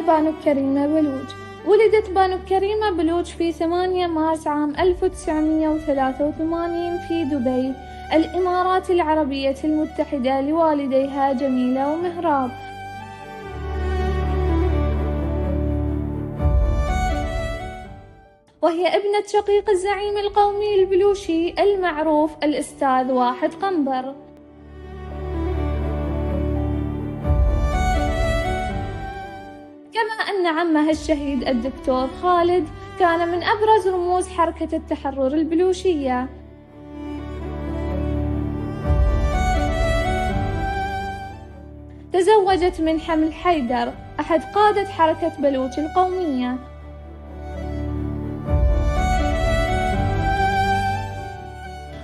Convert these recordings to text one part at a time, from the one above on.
بانو كريمة بلوچ. ولدت بانو كريمة بلوچ في 8 مارس عام 1983 في دبي، الإمارات العربية المتحدة، لوالديها جميلة ومهراب. وهي ابنة شقيق الزعيم القومي البلوشي المعروف الأستاذ واحد قنبر. كما أن عمها الشهيد الدكتور خالد كان من أبرز رموز حركة التحرر البلوشية. تزوجت من حمل حيدر، أحد قادة حركة بلوچ القومية.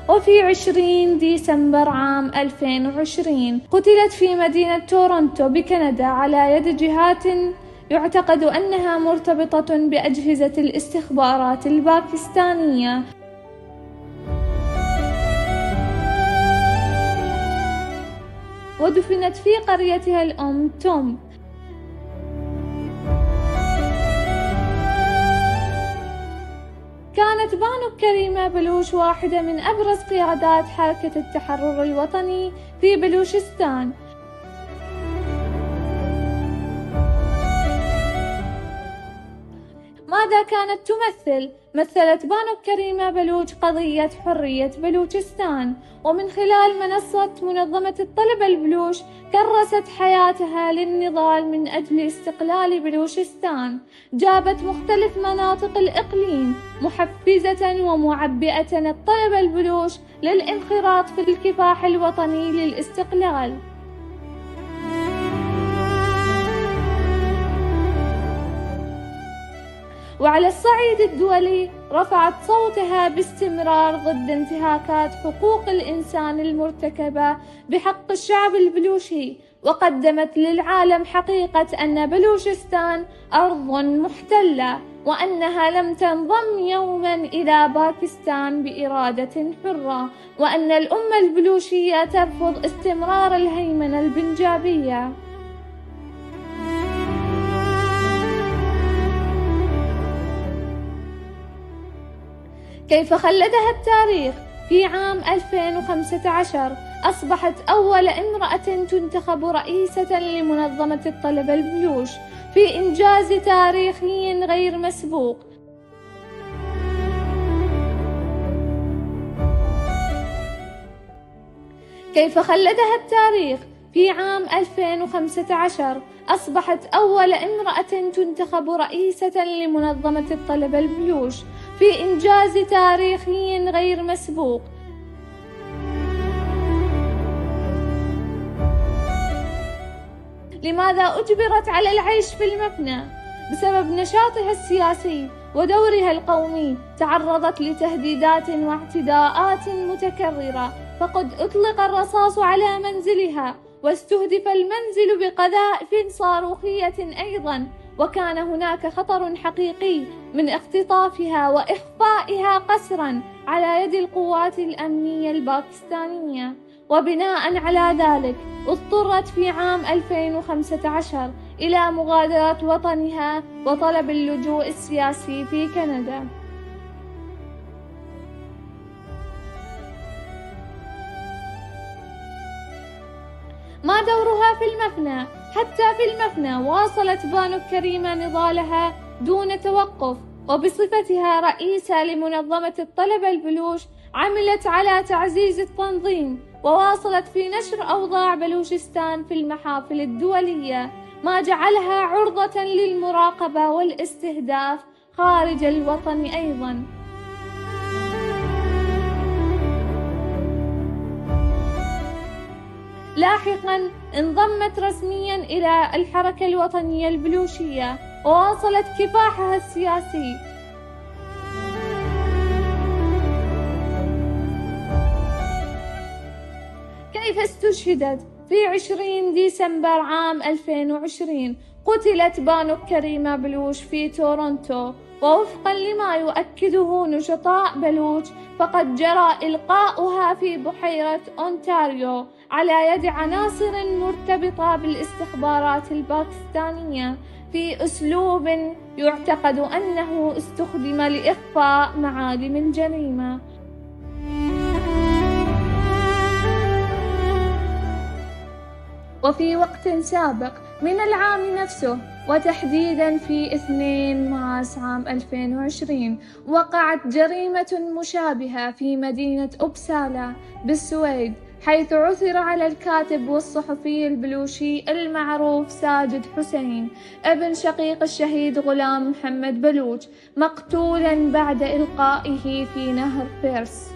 وفي 20 ديسمبر عام 2020 قتلت في مدينة تورونتو بكندا على يد جهات يعتقد أنها مرتبطة بأجهزة الاستخبارات الباكستانية. ودفنت في قريتها الأم توم. كانت بانو كريمة بلوچ واحدة من أبرز قيادات حركة التحرر الوطني في بلوشستان. ماذا كانت تمثل؟ مثلت بانو كريمة بلوچ قضية حرية بلوچستان، ومن خلال منصة منظمة الطلبة البلوش كرست حياتها للنضال من أجل استقلال بلوشستان. جابت مختلف مناطق الإقليم محفزة ومعبئة الطلبة البلوش للانخراط في الكفاح الوطني للاستقلال. وعلى الصعيد الدولي رفعت صوتها باستمرار ضد انتهاكات حقوق الإنسان المرتكبة بحق الشعب البلوشي، وقدمت للعالم حقيقة أن بلوشستان أرض محتلة، وأنها لم تنضم يوما إلى باكستان بإرادة حرة، وأن الأمة البلوشية ترفض استمرار الهيمنة البنجابية. كيف خلدها التاريخ؟ في عام 2015 أصبحت أول امرأة تنتخب رئيسة لمنظمة الطلبة البلوش في إنجاز تاريخي غير مسبوق. كيف خلدها التاريخ؟ في عام 2015 أصبحت أول امرأة تنتخب رئيسة لمنظمة الطلبة البلوش في إنجاز تاريخي غير مسبوق. لماذا أجبرت على العيش في المبنى؟ بسبب نشاطها السياسي ودورها القومي. تعرضت لتهديدات واعتداءات متكررة، فقد أطلق الرصاص على منزلها، واستهدف المنزل بقذائف صاروخية أيضا، وكان هناك خطر حقيقي من اختطافها وإخفائها قسرا على يد القوات الأمنية الباكستانية. وبناء على ذلك اضطرت في عام 2015 إلى مغادرة وطنها وطلب اللجوء السياسي في كندا. ما دورها في المفنى؟ حتى في المفنى واصلت بانو كريمة نضالها دون توقف، وبصفتها رئيسة لمنظمة الطلبة البلوش عملت على تعزيز التنظيم، وواصلت في نشر أوضاع بلوشستان في المحافل الدولية، ما جعلها عرضة للمراقبة والاستهداف خارج الوطن أيضا. لاحقا انضمت رسميا إلى الحركة الوطنية البلوشية، وواصلت كفاحها السياسي. كيف استشهدت؟ في 20 ديسمبر عام 2020 قتلت بانو كريمة بلوش في تورونتو، ووفقا لما يؤكده نشطاء بلوش فقد جرى إلقاؤها في بحيرة أونتاريو على يد عناصر مرتبطة بالاستخبارات الباكستانية في أسلوب يعتقد أنه استخدم لإخفاء معالم الجريمة. وفي وقت سابق من العام نفسه، وتحديداً في 2 مارس عام 2020، وقعت جريمة مشابهة في مدينة أوبسالا بالسويد، حيث عثر على الكاتب والصحفي البلوشي المعروف ساجد حسين ابن شقيق الشهيد غلام محمد بلوچ، مقتولاً بعد إلقائه في نهر بيرس.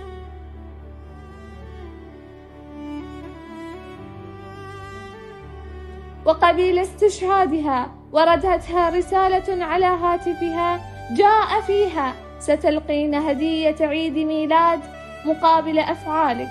وقبيل استشهادها وردتها رسالة على هاتفها جاء فيها: ستلقين هدية عيد ميلاد مقابل أفعالك.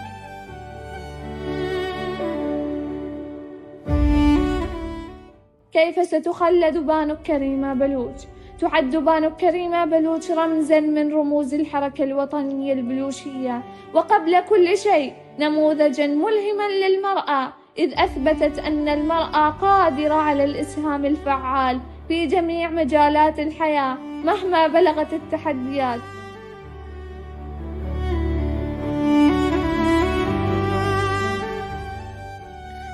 كيف ستخلد بانو كريمة بلوچ؟ تعد بانو كريمة بلوچ رمزاً من رموز الحركة الوطنية البلوشية، وقبل كل شيء نموذجاً ملهماً للمرأة، إذ أثبتت أن المرأة قادرة على الإسهام الفعال في جميع مجالات الحياة مهما بلغت التحديات.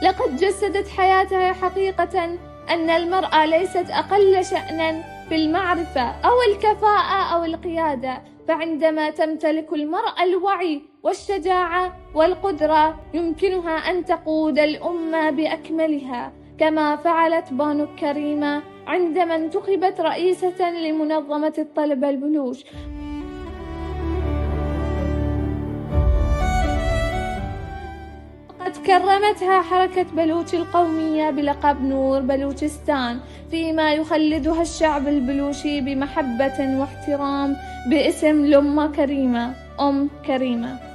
لقد جسدت حياتها حقيقة أن المرأة ليست أقل شأناً في المعرفة أو الكفاءة أو القيادة، فعندما تمتلك المرأة الوعي والشجاعة والقدرة يمكنها أن تقود الأمة بأكملها، كما فعلت بانو كريمة عندما انتخبت رئيسة لمنظمة الطلبة البلوش. قد كرمتها حركة بلوچ القومية بلقب نور بلوچستان، فيما يخلدها الشعب البلوشي بمحبة واحترام باسم الأم كريمة، أم كريمة.